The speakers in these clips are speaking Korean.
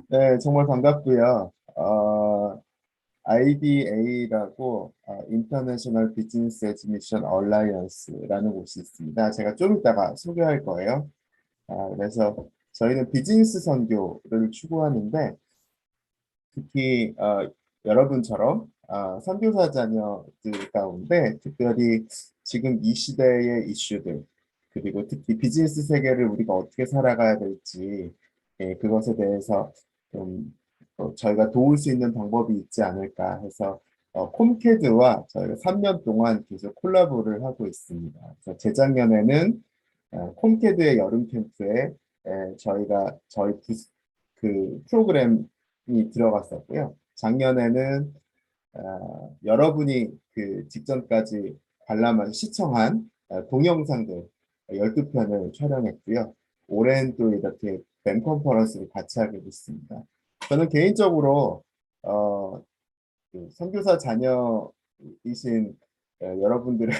네, 정말 반갑고요. IBA라고 인터내셔널 비즈니스 애드미션 얼라이언스라는 곳이 있습니다. 제가 좀 이따가 소개할 거예요. 그래서 저희는 비즈니스 선교를 추구하는데 특히 여러분처럼 선교사 자녀들 가운데 특별히 지금 이 시대의 이슈들 그리고 특히 비즈니스 세계를 우리가 어떻게 살아가야 될지 그것에 대해서 좀 저희가 도울 수 있는 방법이 있지 않을까 해서 콤캐드와 저희가 3년 동안 계속 콜라보를 하고 있습니다. 그래서 재작년에는 콤캐드의 여름 캠프에 저희가 저희 그 프로그램 이 들어갔었고요. 작년에는 여러분이 그 직전까지 관람한 시청한 동영상들 12편을 촬영했고요. 올해는 또 이렇게 뱀 컨퍼런스를 같이 하게 됐습니다. 저는 개인적으로 어, 그 선교사 자녀이신 여러분들의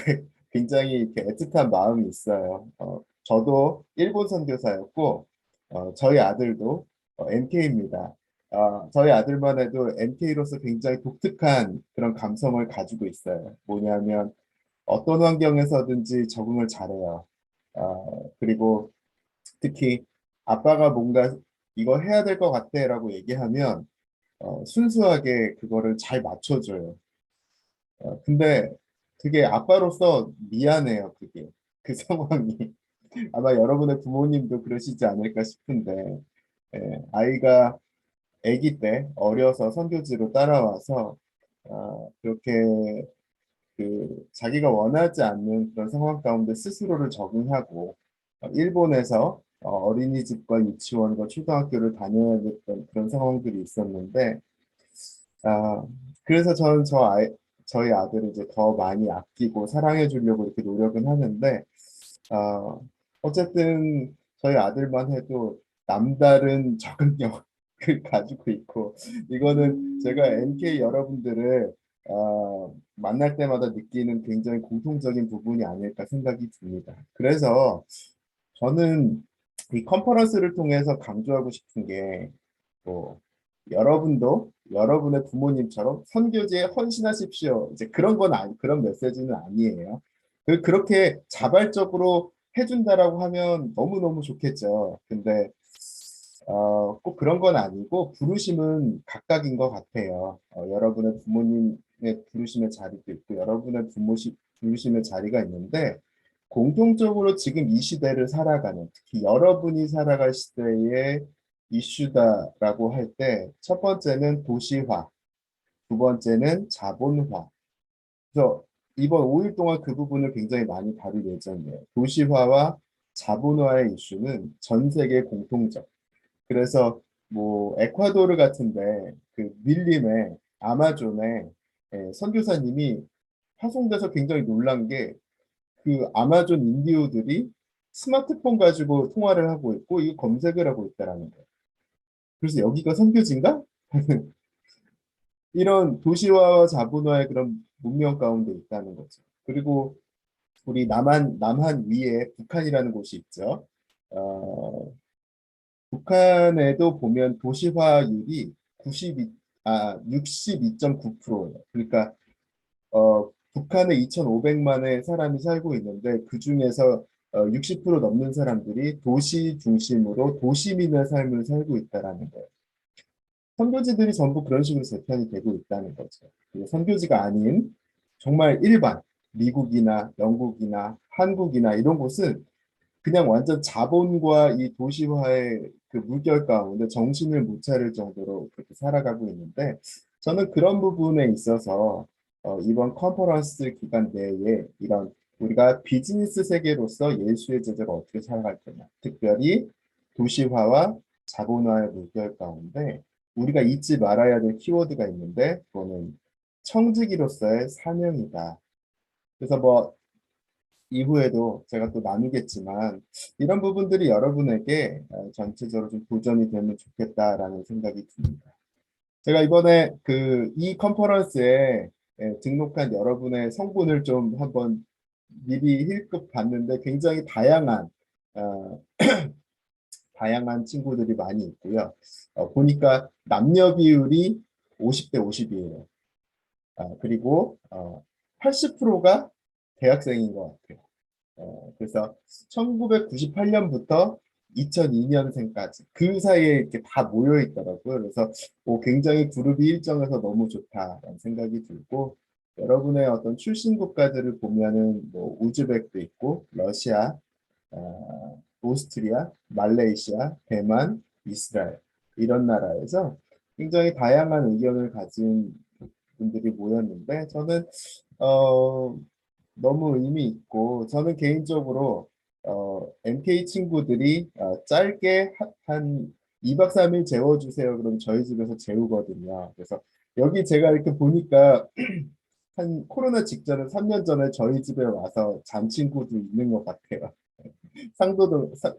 굉장히 이렇게 애틋한 마음이 있어요. 저도 일본 선교사였고 저희 아들도 NK입니다. 저희 아들만 해도 NK로서 굉장히 독특한 그런 감성을 가지고 있어요. 뭐냐면 어떤 환경에서든지 적응을 잘해요. 그리고 특히 아빠가 뭔가 이거 해야 될 것 같아라고 얘기하면 순수하게 그거를 잘 맞춰줘요. 근데 그게 아빠로서 미안해요, 그게. 그 상황이. 아마 여러분의 부모님도 그러시지 않을까 싶은데, 아이가 아기 때 어려서 선교지로 따라와서, 그렇게 자기가 원하지 않는 그런 상황 가운데 스스로를 적응하고, 일본에서 어린이집과 유치원과 초등학교를 다녀야 됐던 그런 상황들이 있었는데, 아, 그래서 저는 저희 아들을 이제 더 많이 아끼고 사랑해 주려고 이렇게 노력은 하는데, 아, 어쨌든 저희 아들만 해도 남다른 적응력을 가지고 있고, 이거는 제가 NK 여러분들을 만날 때마다 느끼는 굉장히 공통적인 부분이 아닐까 생각이 듭니다. 그래서 저는 이 컨퍼런스를 통해서 강조하고 싶은 게, 뭐, 여러분도 여러분의 부모님처럼 선교지에 헌신하십시오. 이제 그런 건 아니, 그런 메시지는 아니에요. 그렇게 자발적으로 해준다라고 하면 너무너무 좋겠죠. 근데, 꼭 그런 건 아니고, 부르심은 각각인 것 같아요. 여러분의 부모님의 부르심의 자리도 있고, 여러분의 부르심의 자리가 있는데, 공통적으로 지금 이 시대를 살아가는, 특히 여러분이 살아갈 시대의 이슈다라고 할 때, 첫 번째는 도시화, 두 번째는 자본화. 그래서 이번 5일 동안 그 부분을 굉장히 많이 다룰 예정이에요. 도시화와 자본화의 이슈는 전 세계 공통적. 그래서 뭐 에콰도르 같은데 그 밀림에 아마존에 선교사님이 파송돼서 굉장히 놀란 게 그 아마존 인디오들이 스마트폰 가지고 통화를 하고 있고 이거 검색을 하고 있다라는 거예요. 그래서 여기가 선교지인가? 이런 도시화와 자본화의 그런 문명 가운데 있다는 거죠. 그리고 우리 남한 위에 북한이라는 곳이 있죠. 어, 북한에도 보면 도시화율이 62.9%예요. 그러니까 북한에 2,500만의 사람이 살고 있는데 그 중에서 60% 넘는 사람들이 도시 중심으로 도시민의 삶을 살고 있다라는 거예요. 선교지들이 전부 그런 식으로 재편이 되고 있다는 거죠. 그리고 선교지가 아닌 정말 일반 미국이나 영국이나 한국이나 이런 곳은 그냥 완전 자본과 이 도시화의 그 물결 가운데 정신을 못 차릴 정도로 그렇게 살아가고 있는데 저는 그런 부분에 있어서 이번 컨퍼런스 기간 내에 이런 우리가 비즈니스 세계로서 예수의 제자가 어떻게 살아갈 거냐, 특별히 도시화와 자본화의 물결 가운데 우리가 잊지 말아야 될 키워드가 있는데 그거는 청지기로서의 사명이다. 그래서 뭐 이후에도 제가 또 나누겠지만 이런 부분들이 여러분에게 전체적으로 좀 도전이 되면 좋겠다라는 생각이 듭니다. 제가 이번에 그 이 컨퍼런스에 등록한 여러분의 성분을 좀 한번 미리 힐끗 봤는데 굉장히 다양한 어, 다양한 친구들이 많이 있고요. 보니까 남녀 비율이 50대 50이에요. 그리고 80%가 대학생인 것 같아요. 그래서 1998년부터 2002년생까지 그 사이에 이렇게 다 모여 있더라고요. 그래서 굉장히 그룹이 일정해서 너무 좋다라는 생각이 들고 여러분의 어떤 출신 국가들을 보면은 뭐 우즈벡도 있고 러시아, 오스트리아, 말레이시아, 대만, 이스라엘 이런 나라에서 굉장히 다양한 의견을 가진 분들이 모였는데 저는 어, 너무 의미 있고 저는 개인적으로 MK 친구들이 짧게 한 2박 3일 재워주세요. 그럼 저희 집에서 재우거든요. 그래서 여기 제가 이렇게 보니까 한 코로나 직전에 3년 전에 저희 집에 와서 잔 친구도 있는 것 같아요.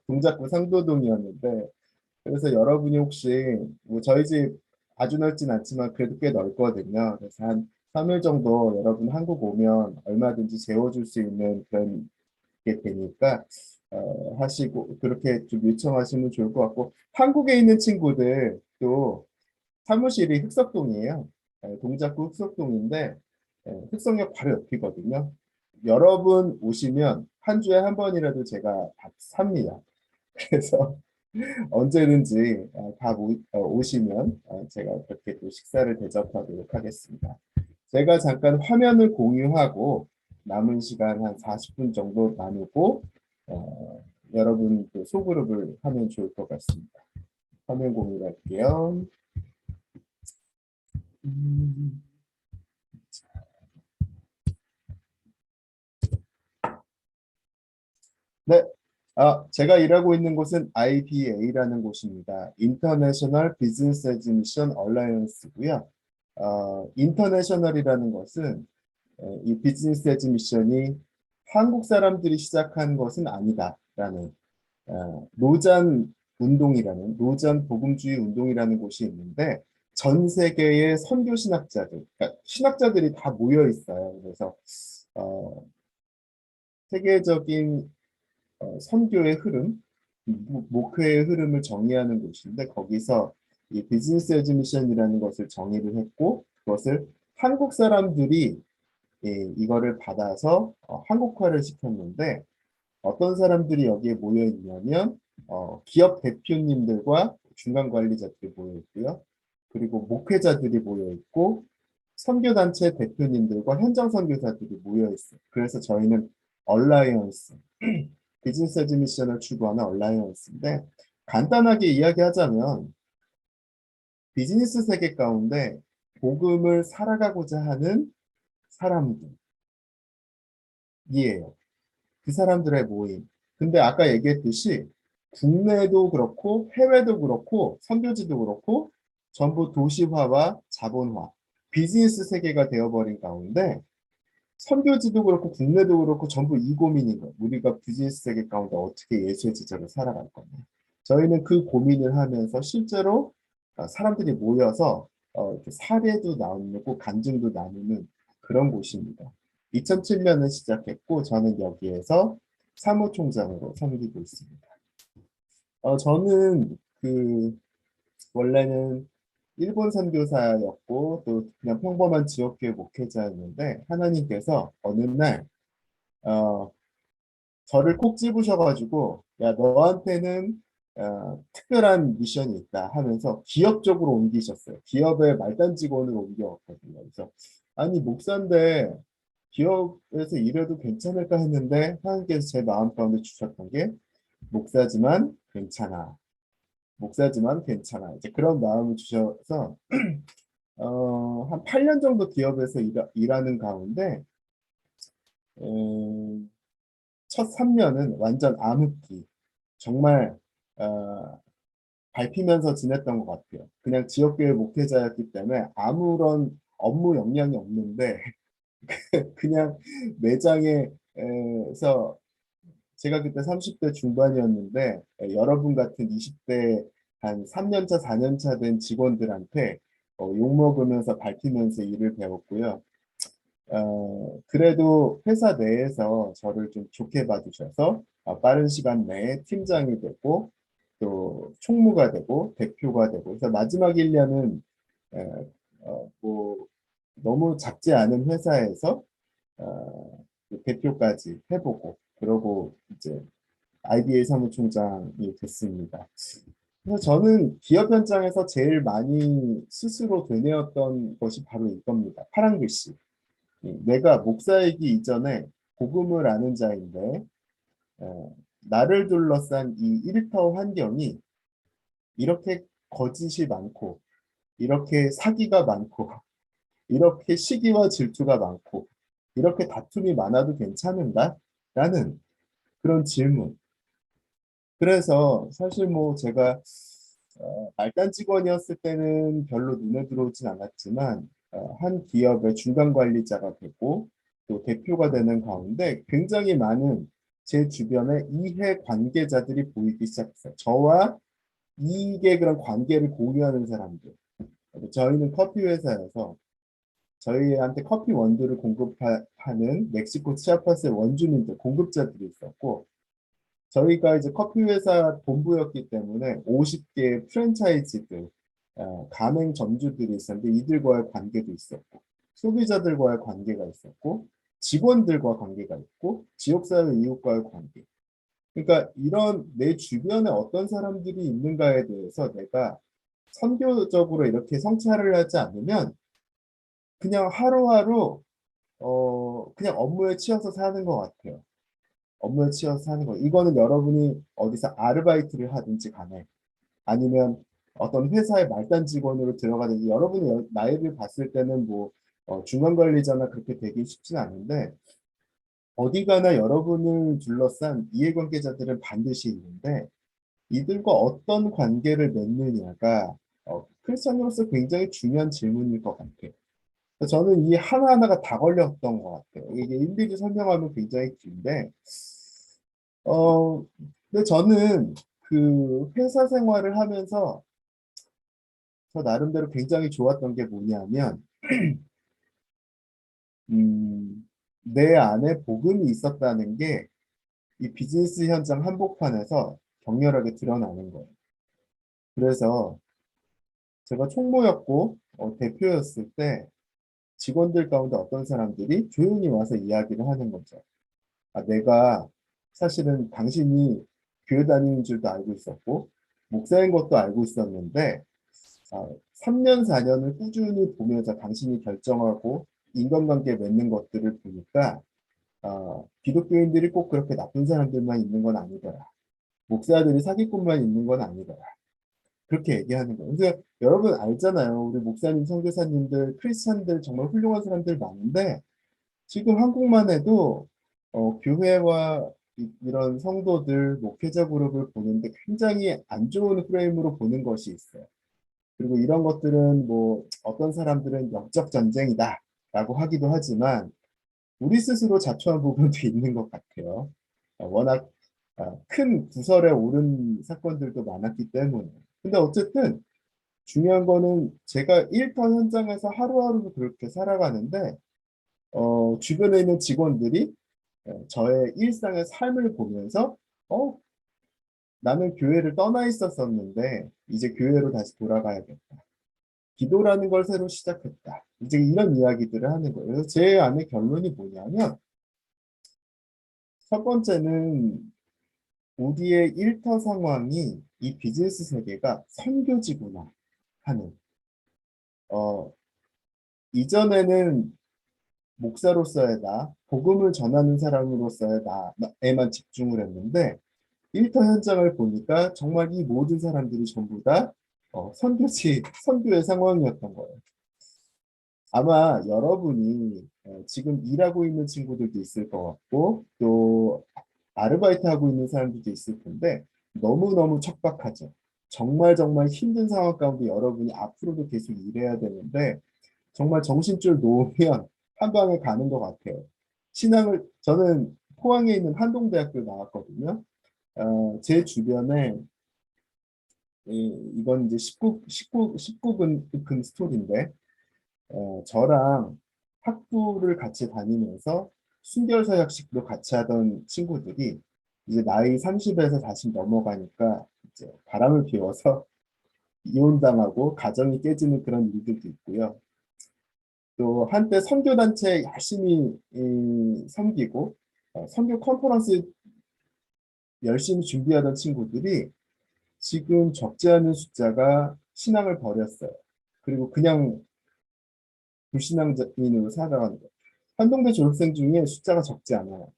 동작구 상도동이었는데 그래서 여러분이 혹시 뭐 저희 집 아주 넓진 않지만 그래도 꽤 넓거든요. 그래서 한 3일 정도 여러분 한국 오면 얼마든지 재워줄 수 있는 그런 게 되니까 하시고 그렇게 좀 요청하시면 좋을 것 같고 한국에 있는 친구들 또 사무실이 흑석동이에요. 동작구 흑석동인데 흑석역 바로 옆이거든요. 여러분 오시면 한 주에 한 번이라도 제가 밥 삽니다. 그래서 언제든지 오시면 제가 그렇게 또 식사를 대접하도록 하겠습니다. 제가 잠깐 화면을 공유하고 남은 시간 한 40분 정도 나누고 여러분 또 소그룹을 하면 좋을 것 같습니다. 화면 공유할게요. 음, 네, 제가 일하고 있는 곳은 IBA라는 곳입니다. International Business Admission Alliance고요. 인터내셔널이라는 것은 이 비즈니스 애드미션이 한국 사람들이 시작한 것은 아니다라는 로잔 운동이라는 로잔 복음주의 운동이라는 곳이 있는데 전 세계의 선교 신학자들, 그러니까 신학자들이 다 모여 있어요. 그래서 어, 세계적인 선교의 흐름, 목회의 흐름을 정의하는 곳인데 거기서 이 비즈니스 애드미션이라는 것을 정의를 했고 그것을 한국 사람들이 이거를 받아서 한국화를 시켰는데 어떤 사람들이 여기에 모여 있냐면 기업 대표님들과 중간 관리자들이 모여 있고요. 그리고 목회자들이 모여 있고 선교단체 대표님들과 현장 선교사들이 모여 있어요. 그래서 저희는 얼라이언스, 비즈니스 애드미션을 추구하는 얼라이언스인데 간단하게 이야기하자면 비즈니스 세계 가운데 복음을 살아가고자 하는 사람들이에요. 그 사람들의 모임. 근데 아까 얘기했듯이 국내도 그렇고 해외도 그렇고 선교지도 그렇고 전부 도시화와 자본화, 비즈니스 세계가 되어버린 가운데 선교지도 그렇고 국내도 그렇고 전부 이 고민인 거예요. 우리가 비즈니스 세계 가운데 어떻게 예수의 제자로 살아갈 거냐. 저희는 그 고민을 하면서 실제로 사람들이 모여서 이렇게 사례도 나누고 간증도 나누는 그런 곳입니다. 2007년에 시작했고 저는 여기에서 사무총장으로 섬기고 있습니다. 저는 원래는 일본 선교사였고 또 그냥 평범한 지역교회 목회자였는데 하나님께서 어느 날 어, 저를 콕 집으셔가지고 야 너한테는 특별한 미션이 있다 하면서 기업 쪽으로 옮기셨어요. 기업의 말단 직원으로 옮겨왔거든요. 그래서 아니 목사인데 기업에서 일해도 괜찮을까 했는데 하나님께서 제 마음 가운데 주셨던 게 목사지만 괜찮아. 목사지만 괜찮아. 이제 그런 마음을 주셔서 한 8년 정도 기업에서 일하는 가운데 첫 3년은 완전 암흑기. 정말 밟히면서 지냈던 것 같아요. 그냥 지역교회 목회자였기 때문에 아무런 업무 역량이 없는데 그냥 매장에서 제가 그때 30대 중반이었는데 여러분 같은 20대 한 3년차, 4년차 된 직원들한테 욕먹으면서 밝히면서 일을 배웠고요. 그래도 회사 내에서 저를 좀 좋게 봐주셔서 빠른 시간 내에 팀장이 되고 또 총무가 되고 대표가 되고 그래서 마지막 1년은 뭐 너무 작지 않은 회사에서 그 대표까지 해보고 그러고 이제 IBA 사무총장이 됐습니다. 그래서 저는 기업 현장에서 제일 많이 스스로 되뇌었던 것이 바로 이겁니다. 파란 글씨. 내가 목사이기 이전에 복음을 아는 자인데 나를 둘러싼 이 일터 환경이 이렇게 거짓이 많고 이렇게 사기가 많고 이렇게 시기와 질투가 많고 이렇게 다툼이 많아도 괜찮은가? 라는 그런 질문. 그래서 사실 뭐 제가 말단 직원이었을 때는 별로 눈에 들어오진 않았지만 한 기업의 중간 관리자가 되고 또 대표가 되는 가운데 굉장히 많은 제 주변에 이해 관계자들이 보이기 시작했어요. 저와 이익의 그런 관계를 공유하는 사람들. 저희는 커피 회사여서 저희한테 커피 원두를 공급하는 멕시코 치아파스의 원주민들, 공급자들이 있었고 저희가 이제 커피 회사 본부였기 때문에 50개 프랜차이즈들, 가맹 점주들이 있었는데 이들과의 관계도 있었고 소비자들과의 관계가 있었고 직원들과 관계가 있고 지역사회 이웃과의 관계. 그러니까 이런 내 주변에 어떤 사람들이 있는가에 대해서 내가 선교적으로 이렇게 성찰을 하지 않으면 그냥 하루하루 그냥 업무에 치여서 사는 것 같아요. 업무에 치여서 사는 거. 이거는 여러분이 어디서 아르바이트를 하든지 간에 아니면 어떤 회사의 말단 직원으로 들어가든지 여러분이 나이를 봤을 때는 뭐 중간 관리자나 그렇게 되기 쉽진 않은데 어디 가나 여러분을 둘러싼 이해관계자들은 반드시 있는데 이들과 어떤 관계를 맺느냐가 크리스천으로서 굉장히 중요한 질문일 것 같아요. 저는 이 하나하나가 다 걸렸던 것 같아요. 이게 일일이 설명하면 굉장히 긴데, 어, 근데 저는 그 회사 생활을 하면서 저 나름대로 굉장히 좋았던 게 뭐냐면, 내 안에 복음이 있었다는 게 이 비즈니스 현장 한복판에서 격렬하게 드러나는 거예요. 그래서 제가 총무였고 대표였을 때 직원들 가운데 어떤 사람들이 조용히 와서 이야기를 하는 거죠. 아, 내가 사실은 당신이 교회 다니는 줄도 알고 있었고, 목사인 것도 알고 있었는데, 3년, 4년을 꾸준히 보면서 당신이 결정하고 인간관계 맺는 것들을 보니까, 기독교인들이 꼭 그렇게 나쁜 사람들만 있는 건 아니더라. 목사들이 사기꾼만 있는 건 아니더라. 그렇게 얘기하는 거예요. 그래서 여러분 알잖아요. 우리 목사님, 선교사님들, 크리스찬들 정말 훌륭한 사람들 많은데, 지금 한국만 해도 교회와 이런 성도들, 목회자 그룹을 보는데 굉장히 안 좋은 프레임으로 보는 것이 있어요. 그리고 이런 것들은 뭐 어떤 사람들은 영적 전쟁이다 라고 하기도 하지만 우리 스스로 자초한 부분도 있는 것 같아요. 워낙 큰 구설에 오른 사건들도 많았기 때문에. 근데 어쨌든 중요한 거는 제가 일터 현장에서 하루하루 그렇게 살아가는데 주변에 있는 직원들이 저의 일상의 삶을 보면서 어, 나는 교회를 떠나 있었었는데 이제 교회로 다시 돌아가야겠다. 기도라는 걸 새로 시작했다. 이제 이런 이야기들을 하는 거예요. 그래서 제 안의 결론이 뭐냐면 첫 번째는 우리의 일터 상황이 이 비즈니스 세계가 선교지구나 하는 어, 이전에는 목사로서의 나, 복음을 전하는 사람으로서의 나에만 집중을 했는데 일터 현장을 보니까 정말 이 모든 사람들이 전부 다 선교의 상황이었던 거예요. 아마 여러분이 지금 일하고 있는 친구들도 있을 것 같고 또 아르바이트 하고 있는 사람들도 있을 텐데 너무너무 척박하죠. 정말 정말 힘든 상황 가운데 여러분이 앞으로도 계속 일해야 되는데 정말 정신줄 놓으면 한 방에 가는 것 같아요. 저는 포항에 있는 한동대학교 나왔거든요. 제 주변에 이건 이제 19금 스토리인데 저랑 학부를 같이 다니면서 순결서약식도 같이 하던 친구들이 이제 나이 30에서 40 넘어가니까 이제 바람을 피워서 이혼당하고 가정이 깨지는 그런 일들도 있고요. 또 한때 선교단체 열심히 섬기고 선교 컨퍼런스 열심히 준비하던 친구들이 지금 적지 않은 숫자가 신앙을 버렸어요. 그리고 그냥 불신앙인으로 살아가는 거예요. 한동대 졸업생 중에 숫자가 적지 않아요.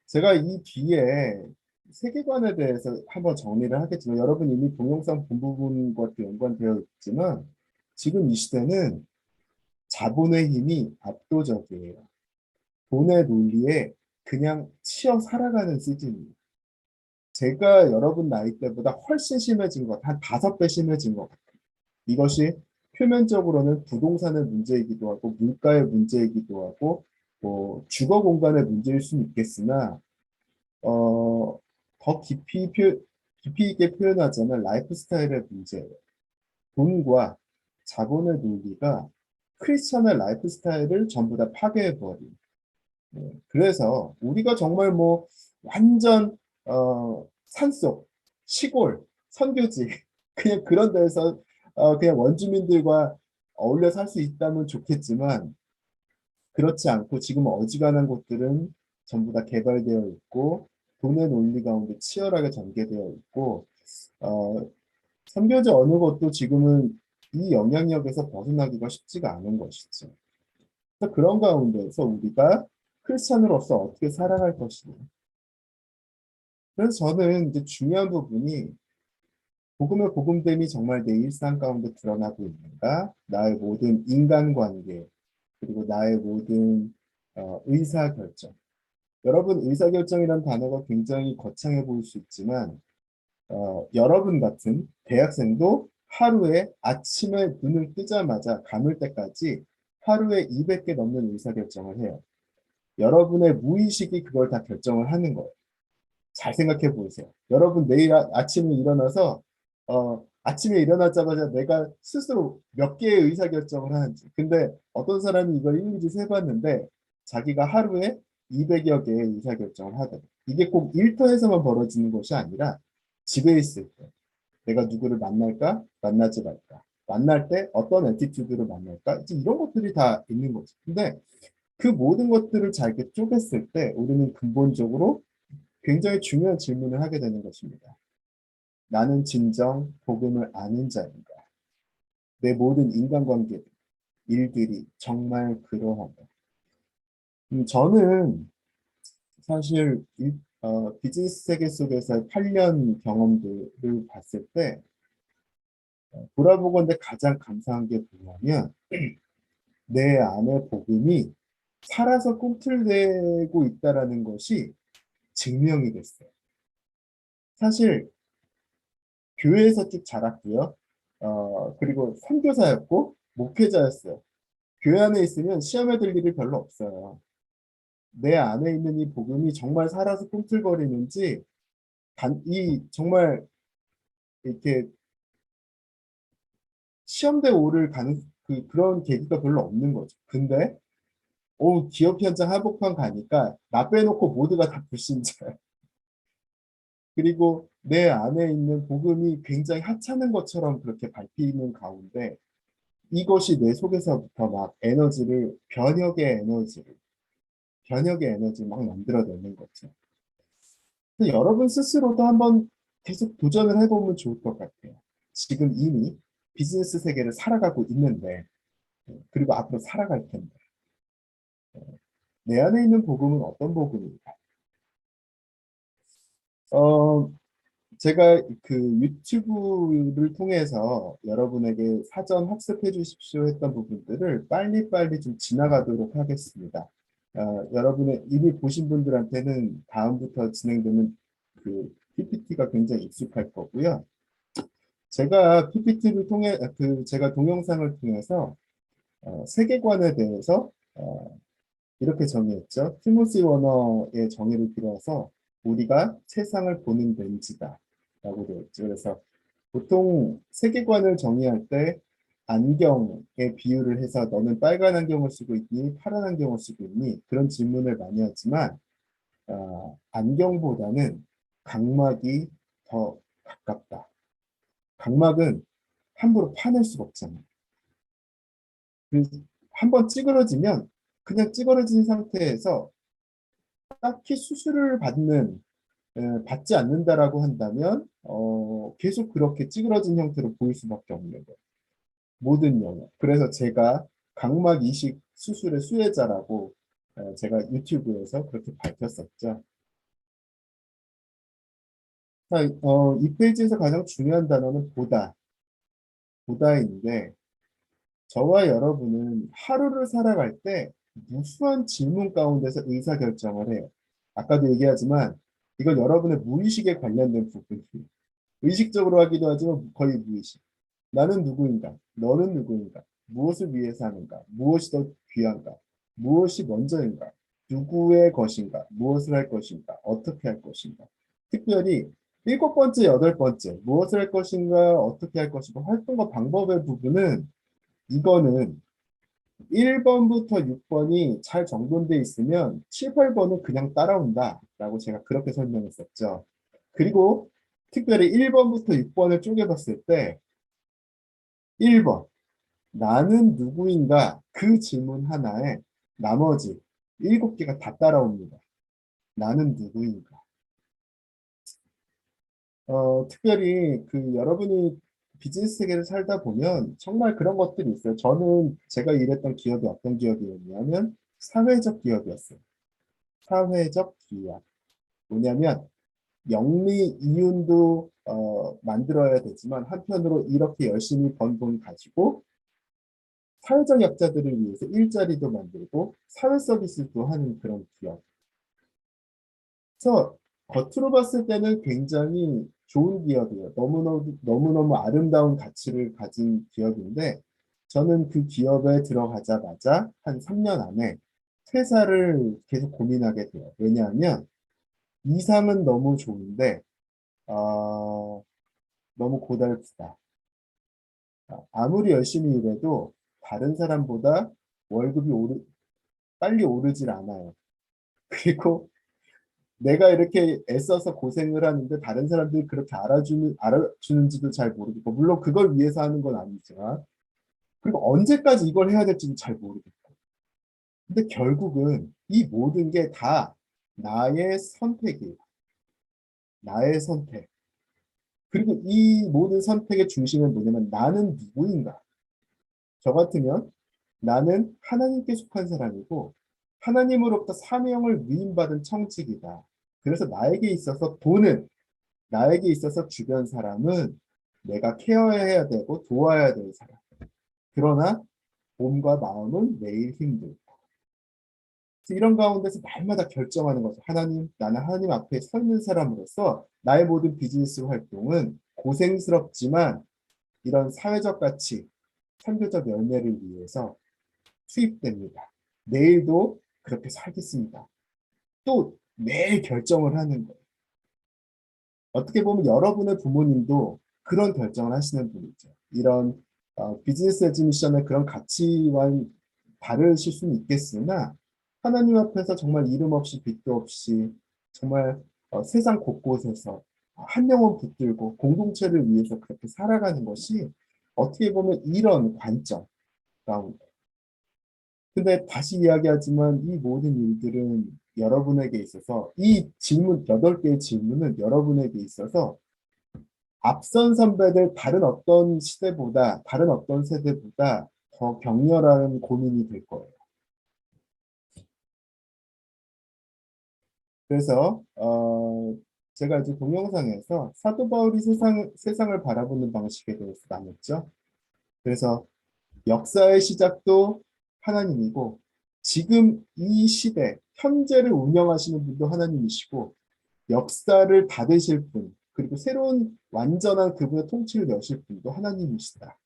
제가 이 뒤에 세계관에 대해서 한번 정리를 하겠지만 여러분 이미 동영상 본 부분과 연관되어 있지만 지금 이 시대는 자본의 힘이 압도적이에요. 돈의 논리에 그냥 치여 살아가는 시즌이에요. 제가 여러분 나이 때보다 훨씬 심해진 것, 한 5배 심해진 것 같아요. 이것이 표면적으로는 부동산의 문제이기도 하고 물가의 문제이기도 하고 뭐 주거 공간의 문제일 수는 있겠으나 더 깊이 있게 표현하자면 라이프 스타일의 문제예요. 돈과 자본의 논리가 크리스천의 라이프 스타일을 전부 다 파괴해버린. 그래서 우리가 정말 뭐 완전 산속, 시골, 선교지 그냥 그런 데서 그냥 원주민들과 어울려 살 수 있다면 좋겠지만 그렇지 않고 지금 어지간한 곳들은 전부 다 개발되어 있고 돈의 논리 가운데 치열하게 전개되어 있고 어, 선교지 어느 것도 지금은 이 영향력에서 벗어나기가 쉽지가 않은 것이죠. 그래서 그런 가운데서 우리가 크리스찬으로서 어떻게 살아갈 것이냐. 그래서 저는 이제 중요한 부분이 복음의 복음됨이 정말 내 일상 가운데 드러나고 있는가? 나의 모든 인간관계 그리고 나의 모든 의사결정. 여러분 의사결정이라는 단어가 굉장히 거창해 보일 수 있지만 여러분 같은 대학생도 하루에 아침에 눈을 뜨자마자 감을 때까지 하루에 200개 넘는 의사결정을 해요. 여러분의 무의식이 그걸 다 결정을 하는 거예요. 잘 생각해 보세요. 여러분 내일 아침에 일어나서 아침에 일어나자마자 내가 스스로 몇 개의 의사결정을 하는지. 근데 어떤 사람이 이걸 일일이 세봤는데 자기가 하루에 200여 개의 의사결정을 하더라고요. 이게 꼭 일터에서만 벌어지는 것이 아니라 집에 있을 때 내가 누구를 만날까? 만나지 말까? 만날 때 어떤 애티튜드로 만날까? 이제 이런 것들이 다 있는 거죠. 근데 그 모든 것들을 잘 이렇게 쪼갰을 때 우리는 근본적으로 굉장히 중요한 질문을 하게 되는 것입니다. 나는 진정 복음을 아는 자인가? 내 모든 인간관계, 일들이 정말 그러한가? 저는 사실 비즈니스 세계 속에서 8년 경험들을 봤을 때 돌아보건대 가장 감사한 게 뭐냐면 내 안에 복음이 살아서 꿈틀대고 있다라는 것이 증명이 됐어요. 사실 교회에서 쭉 자랐고요. 그리고 선교사였고 목회자였어요. 교회 안에 있으면 시험에 들 일이 별로 없어요. 내 안에 있는 이 복음이 정말 살아서 꿈틀거리는지 이 정말 이렇게 시험대 오를 가는 그런 계기가 별로 없는 거죠. 근데 기업 현장 한복판 가니까 나 빼놓고 모두가 다 불신자예요. 그리고 내 안에 있는 복음이 굉장히 하찮은 것처럼 그렇게 밟히는 가운데 이것이 내 속에서부터 막 변혁의 에너지를 막 만들어내는 거죠. 여러분 스스로도 한번 계속 도전을 해보면 좋을 것 같아요. 지금 이미 비즈니스 세계를 살아가고 있는데, 그리고 앞으로 살아갈 텐데, 내 안에 있는 복음은 어떤 복음일까? 어, 제가 그 유튜브를 통해서 여러분에게 사전 학습해 주십시오 했던 부분들을 빨리빨리 좀 지나가도록 하겠습니다. 여러분의 이미 보신 분들한테는 다음부터 진행되는 그 PPT가 굉장히 익숙할 거고요. 제가 PPT를 통해 제가 동영상을 통해서 세계관에 대해서 이렇게 정의했죠. 티모시 워너의 정의를 빌어서 우리가 세상을 보는 렌즈다 라고 되어 있죠. 그래서 보통 세계관을 정의할 때 안경에 비유를 해서 너는 빨간 안경을 쓰고 있니? 파란 안경을 쓰고 있니? 그런 질문을 많이 하지만 안경보다는 각막이 더 가깝다. 각막은 함부로 파낼 수가 없잖아요. 그래서 한번 찌그러지면 그냥 찌그러진 상태에서 딱히 수술을 받지 않는다라고 한다면 계속 그렇게 찌그러진 형태로 보일 수밖에 없는 거예요. 모든 영역. 그래서 제가 각막 이식 수술의 수혜자라고 제가 유튜브에서 그렇게 밝혔었죠. 자, 이 페이지에서 가장 중요한 단어는 보다인데 저와 여러분은 하루를 살아갈 때 무수한 질문 가운데서 의사결정을 해요. 아까도 얘기하지만 이건 여러분의 무의식에 관련된 부분이에요. 의식적으로 하기도 하지만 거의 무의식. 나는 누구인가? 너는 누구인가? 무엇을 위해서 하는가? 무엇이 더 귀한가? 무엇이 먼저인가? 누구의 것인가? 무엇을 할 것인가? 어떻게 할 것인가? 특별히 일곱 번째, 여덟 번째, 무엇을 할 것인가? 어떻게 할 것인가? 활동과 방법의 부분은 이거는 1번부터 6번이 잘 정돈돼 있으면 7, 8번은 그냥 따라온다 라고 제가 그렇게 설명했었죠. 그리고 특별히 1번부터 6번을 쪼개봤을 때 1번, 나는 누구인가? 그 질문 하나에 나머지 7개가 다 따라옵니다. 나는 누구인가? 특별히 여러분이 비즈니스 세계를 살다 보면 정말 그런 것들이 있어요. 저는 제가 일했던 기업이 어떤 기업이었냐면 사회적 기업이었어요. 사회적 기업. 뭐냐면 영리 이윤도 만들어야 되지만 한편으로 이렇게 열심히 번 돈 가지고 사회적 약자들을 위해서 일자리도 만들고 사회 서비스도 하는 그런 기업. 그래서 겉으로 봤을 때는 굉장히 좋은 기업이에요. 너무너무 아름다운 가치를 가진 기업인데 저는 그 기업에 들어가자마자 한 3년 안에 퇴사를 계속 고민하게 돼요. 왜냐하면 이상은 너무 좋은데 어, 너무 고달프다. 아무리 열심히 일해도 다른 사람보다 월급이 빨리 오르질 않아요. 그리고 내가 이렇게 애써서 고생을 하는데 다른 사람들이 그렇게 알아주는지도 잘 모르겠고, 물론 그걸 위해서 하는 건 아니지만, 그리고 언제까지 이걸 해야 될지도 잘 모르겠고. 근데 결국은 이 모든 게 다 나의 선택이에요. 나의 선택. 그리고 이 모든 선택의 중심은 뭐냐면 나는 누구인가? 저 같으면 나는 하나님께 속한 사람이고 하나님으로부터 사명을 위임받은 청직이다. 그래서 나에게 있어서 나에게 있어서 주변 사람은 내가 케어해야 되고 도와야 될 사람. 그러나 몸과 마음은 매일 힘들고. 이런 가운데서 날마다 결정하는 거죠. 나는 하나님 앞에 서 있는 사람으로서 나의 모든 비즈니스 활동은 고생스럽지만 이런 사회적 가치, 선교적 열매를 위해서 투입됩니다. 내일도 그렇게 살겠습니다. 또 매일 결정을 하는 거예요. 어떻게 보면 여러분의 부모님도 그런 결정을 하시는 분이죠. 이런 비즈니스 에즈 미션의 그런 가치와 다르실 수는 있겠으나 하나님 앞에서 정말 이름 없이 빛도 없이 정말 세상 곳곳에서 한 영혼 붙들고 공동체를 위해서 그렇게 살아가는 것이 어떻게 보면 이런 관점 가운데 근데 다시 이야기하지만 이 모든 일들은 여러분에게 있어서 이 질문, 8개의 질문은 여러분에게 있어서 앞선 선배들 다른 어떤 세대보다 더 격렬한 고민이 될 거예요. 그래서 제가 이제 동영상에서 사도 바울이 세상을 바라보는 방식에 대해서 나눴죠. 그래서 역사의 시작도 하나님이고 지금 이 시대, 현재를 운영하시는 분도 하나님이시고 역사를 닫으실 분, 그리고 새로운 완전한 그분의 통치를 여실 분도 하나님이시다.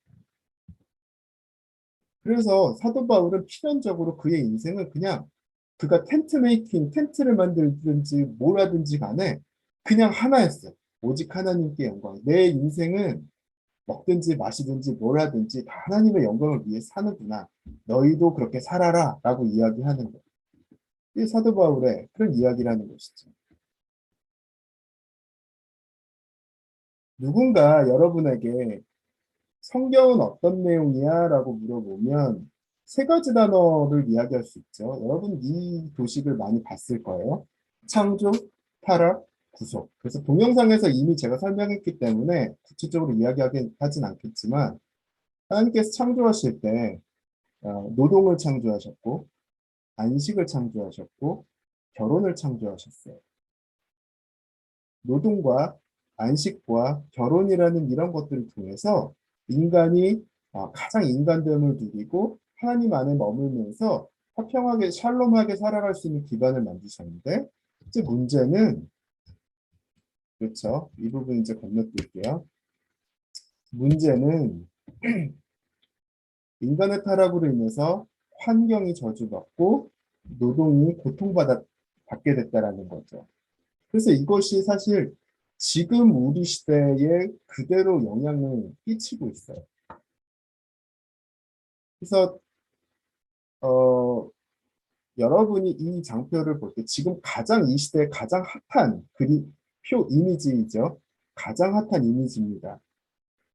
그래서 사도 바울은 필연적으로 그의 인생을 그냥 그가 텐트를 만들든지 뭘 하든지 간에 그냥 하나였어요. 오직 하나님께 영광. 내 인생은 먹든지 마시든지 뭘 하든지 다 하나님의 영광을 위해 사는구나. 너희도 그렇게 살아라 라고 이야기하는 거예요. 이 사도 바울의 그런 이야기라는 것이죠. 누군가 여러분에게 성경은 어떤 내용이야? 라고 물어보면 세 가지 단어를 이야기할 수 있죠. 여러분 이 도식을 많이 봤을 거예요. 창조, 타락, 구속. 그래서 동영상에서 이미 제가 설명했기 때문에 구체적으로 이야기하진 않겠지만 하나님께서 창조하실 때 노동을 창조하셨고 안식을 창조하셨고 결혼을 창조하셨어요. 노동과 안식과 결혼이라는 이런 것들을 통해서 인간이 가장 인간됨을 누리고 하나님 안에 머물면서 화평하게 샬롬하게 살아갈 수 있는 기반을 만드셨는데 이제 문제는 그렇죠. 이 부분 이제 건너뛸게요. 문제는 인간의 타락으로 인해서 환경이 저주받고 노동이 받게 됐다라는 거죠. 그래서 이것이 사실 지금 우리 시대에 그대로 영향을 끼치고 있어요. 그래서 여러분이 이 장표를 볼 때 지금 가장 이 시대에 가장 핫한 표 이미지이죠. 가장 핫한 이미지입니다.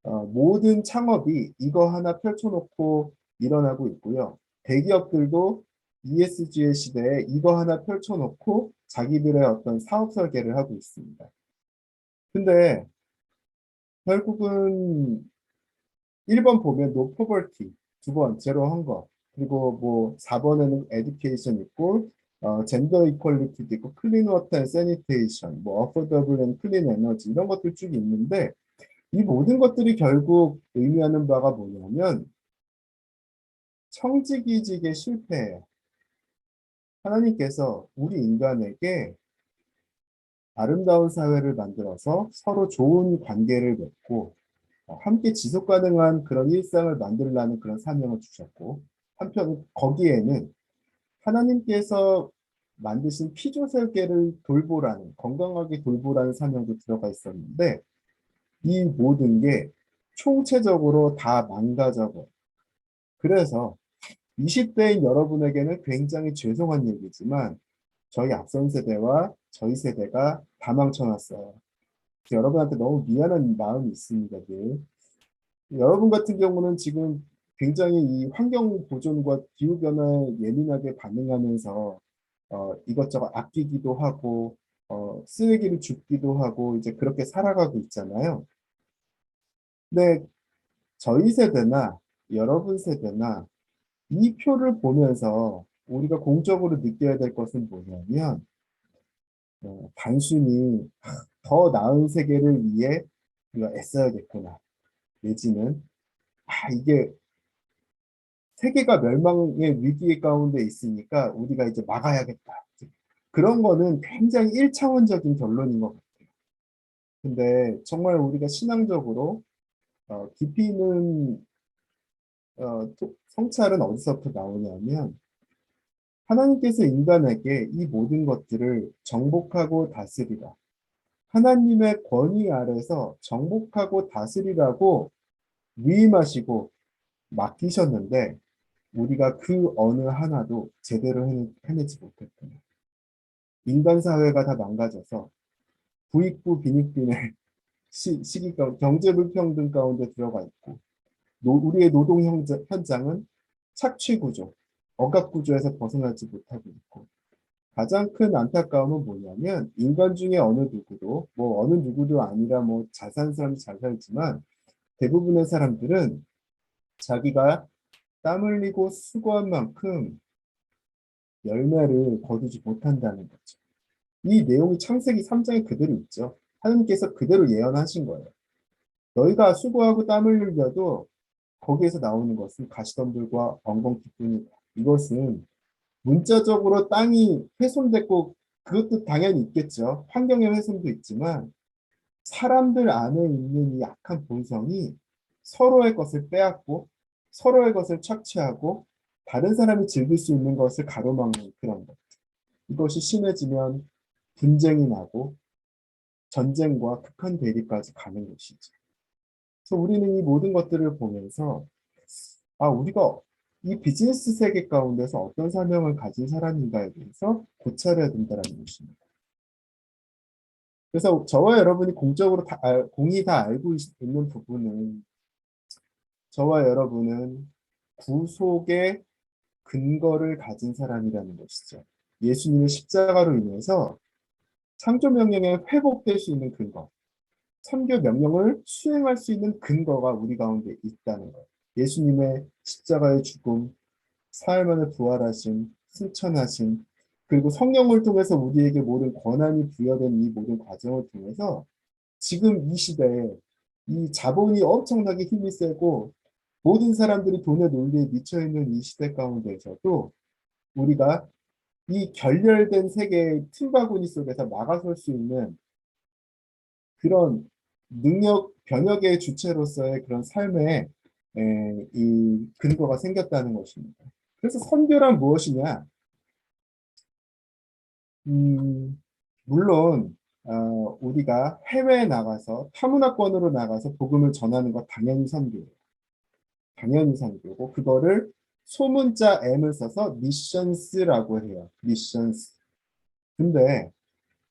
모든 창업이 이거 하나 펼쳐놓고 일어나고 있고요. 대기업들도 ESG의 시대에 이거 하나 펼쳐놓고 자기들의 어떤 사업 설계를 하고 있습니다. 근데 결국은 1번 보면 no poverty, 2번 제로 헝거, 그리고 뭐 4번에는 education 있고 젠더 이퀄리티도 있고 클린 워터 앤 세니테이션, 뭐 어포더블 앤 클린 에너지 이런 것들 쭉 있는데 이 모든 것들이 결국 의미하는 바가 뭐냐면 청지기직의 실패예요. 하나님께서 우리 인간에게 아름다운 사회를 만들어서 서로 좋은 관계를 맺고 함께 지속 가능한 그런 일상을 만들라는 그런 사명을 주셨고 한편 거기에는 하나님께서 만드신 피조세계를 돌보라는 건강하게 돌보라는 사명도 들어가 있었는데 이 모든 게 총체적으로 다 망가져버려. 그래서 20대인 여러분에게는 굉장히 죄송한 얘기지만 저희 앞선 세대와 저희 세대가 다 망쳐놨어요. 여러분한테 너무 미안한 마음이 있습니다. 늘. 여러분 같은 경우는 지금 굉장히 이 환경 보존과 기후변화에 예민하게 반응하면서 이것저것 아끼기도 하고 쓰레기를 줍기도 하고 이제 그렇게 살아가고 있잖아요. 근데 저희 세대나 여러분 세대나 이 표를 보면서 우리가 공적으로 느껴야 될 것은 뭐냐면 단순히 더 나은 세계를 위해 우리가 애써야겠구나. 내지는 이게 세계가 멸망의 위기 가운데 있으니까 우리가 이제 막아야겠다. 그런 거는 굉장히 1차원적인 결론인 것 같아요. 근데 정말 우리가 신앙적으로 깊이 있는 성찰은 어디서부터 나오냐면 하나님께서 인간에게 이 모든 것들을 정복하고 다스리라. 하나님의 권위 아래서 정복하고 다스리라고 위임하시고 맡기셨는데 우리가 그 어느 하나도 제대로 해내지 못했구나. 인간 사회가 다 망가져서 부익부 빈익빈의 시기가 경제 불평등 가운데 들어가 있고 우리의 노동 현장은 착취 구조, 억압 구조에서 벗어나지 못하고 있고 가장 큰 안타까움은 뭐냐면 인간 중에 어느 누구도 뭐 어느 누구도 아니라 뭐 잘 사는 사람이 잘 살지만 대부분의 사람들은 자기가 땀 흘리고 수고한 만큼 열매를 거두지 못한다는 거죠. 이 내용이 창세기 3장에 그대로 있죠. 하나님께서 그대로 예언하신 거예요. 너희가 수고하고 땀을 흘려도 거기에서 나오는 것은 가시덤불과 엉겅퀴뿐이다. 이것은 문자적으로 땅이 훼손됐고 그것도 당연히 있겠죠. 환경의 훼손도 있지만 사람들 안에 있는 이 악한 본성이 서로의 것을 빼앗고 서로의 것을 착취하고 다른 사람이 즐길 수 있는 것을 가로막는 그런 것. 이것이 심해지면 분쟁이 나고 전쟁과 극한 대립까지 가는 것이죠. 그래서 우리는 이 모든 것들을 보면서 우리가 이 비즈니스 세계 가운데서 어떤 사명을 가진 사람인가에 대해서 고찰해야 된다는 것입니다. 그래서 저와 여러분이 공이 다 알고 있는 부분은 저와 여러분은 구속의 근거를 가진 사람이라는 것이죠. 예수님의 십자가로 인해서 창조 명령에 회복될 수 있는 근거, 선교 명령을 수행할 수 있는 근거가 우리 가운데 있다는 거예요. 예수님의 십자가의 죽음, 사흘 만에 부활하심, 승천하심, 그리고 성령을 통해서 우리에게 모든 권한이 부여된 이 모든 과정을 통해서 지금 이 시대에 이 자본이 엄청나게 힘이 세고 모든 사람들이 돈의 논리에 미쳐 있는 이 시대 가운데서도 우리가 이 결렬된 세계의 틈바구니 속에서 막아설 수 있는 그런 능력 변혁의 주체로서의 그런 삶의 이 근거가 생겼다는 것입니다. 그래서 선교란 무엇이냐? 물론 우리가 해외에 나가서 타문화권으로 나가서 복음을 전하는 것 당연히 선교예요. 당연히 선교고 그거를 소문자 M을 써서 미션스라고 해요. 미션스. 근데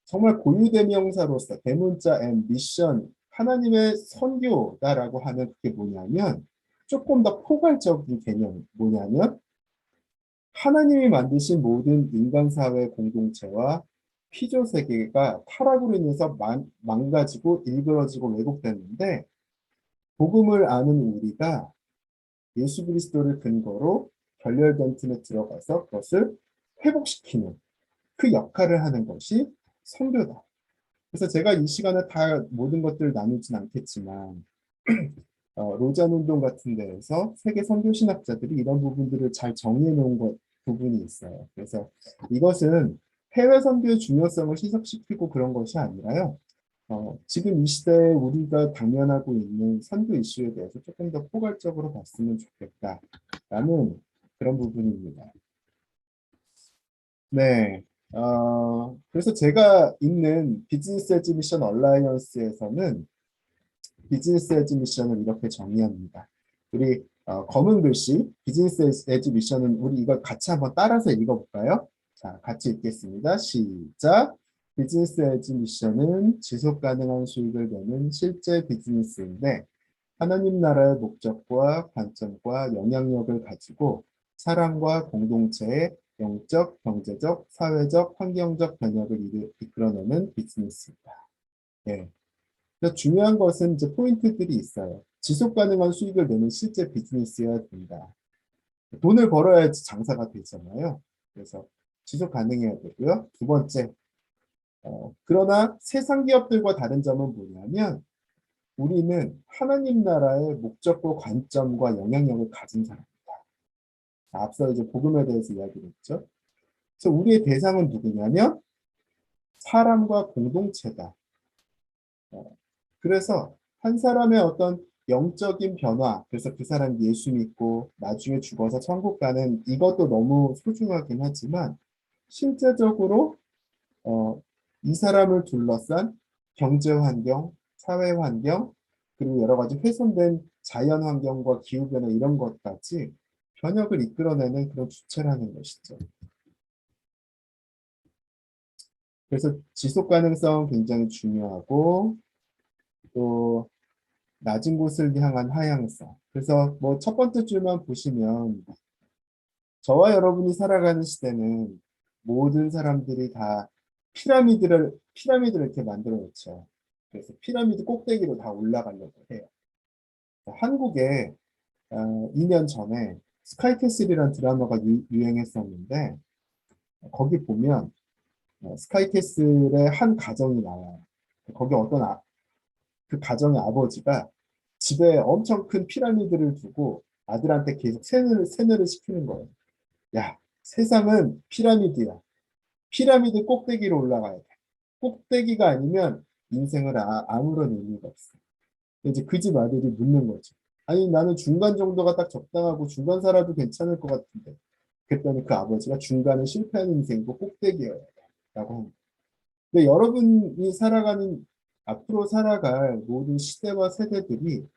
정말 고유대명사로서 대문자 M, 미션, 하나님의 선교다라고 하면 그게 뭐냐면 조금 더 포괄적인 개념이 뭐냐면 하나님이 만드신 모든 인간사회 공동체와 피조세계가 타락으로 인해서 망가지고 일그러지고 왜곡됐는데 복음을 아는 우리가 예수 그리스도를 근거로 결렬된 틈에 들어가서 그것을 회복시키는 그 역할을 하는 것이 선교다. 그래서 제가 이 시간에 다 모든 것들을 나누진 않겠지만 로잔 운동 같은 데에서 세계 선교 신학자들이 이런 부분들을 잘 정리해 놓은 부분이 있어요. 그래서 이것은 해외 선교의 중요성을 시석시키고 그런 것이 아니라요. 지금 이 시대에 우리가 당면하고 있는 선교 이슈에 대해서 조금 더 포괄적으로 봤으면 좋겠다라는 그런 부분입니다. 네. 그래서 제가 있는 비즈니스 에즈 미션 얼라이언스에서는 비즈니스 에즈 미션을 이렇게 정의합니다. 우리 검은 글씨 비즈니스 에즈 미션은 우리 이걸 같이 한번 따라서 읽어볼까요? 자, 같이 읽겠습니다. 시작. 비즈니스 에즈 미션은 지속 가능한 수익을 내는 실제 비즈니스인데 하나님 나라의 목적과 관점과 영향력을 가지고 사람과 공동체의 영적, 경제적, 사회적, 환경적 변혁을 이끌어내는 비즈니스입니다. 예. 중요한 것은 이제 포인트들이 있어요. 지속 가능한 수익을 내는 실제 비즈니스여야 된다. 돈을 벌어야지 장사가 되잖아요. 그래서 지속 가능해야 되고요. 두 번째, 그러나 세상 기업들과 다른 점은 뭐냐면 우리는 하나님 나라의 목적과 관점과 영향력을 가진 사람입니다. 앞서 이제 복음에 대해서 이야기를 했죠. 그래서 우리의 대상은 누구냐면 사람과 공동체다. 그래서 한 사람의 어떤 영적인 변화, 그래서 그 사람 예수 믿고 나중에 죽어서 천국 가는 이것도 너무 소중하긴 하지만 실제적으로 이 사람을 둘러싼 경제 환경, 사회 환경, 그리고 여러 가지 훼손된 자연 환경과 기후 변화 이런 것까지 변혁을 이끌어내는 그런 주체라는 것이죠. 그래서 지속 가능성 굉장히 중요하고 또 낮은 곳을 향한 하향성. 그래서 뭐 첫 번째 줄만 보시면 저와 여러분이 살아가는 시대는 모든 사람들이 다 피라미드를 이렇게 만들어 놓죠. 그래서 피라미드 꼭대기로 다 올라가려고 해요. 한국에 2년 전에 스카이캐슬이라는 드라마가 유행했었는데 거기 보면 스카이캐슬의 한 가정이 나와요. 거기 그 가정의 아버지가 집에 엄청 큰 피라미드를 두고 아들한테 계속 세뇌를 시키는 거예요. 야, 세상은 피라미드야. 피라미드 꼭대기로 올라가야 돼. 꼭대기가 아니면 인생을 아무런 의미가 없어. 이제 그 집 아들이 묻는 거죠. 아니, 나는 중간 정도가 딱 적당하고 중간 살아도 괜찮을 것 같은데. 그랬더니 그 아버지가 중간은 실패하는 인생이고 꼭대기여야 돼. 라고 합니다. 근데 여러분이 앞으로 살아갈 모든 시대와 세대들이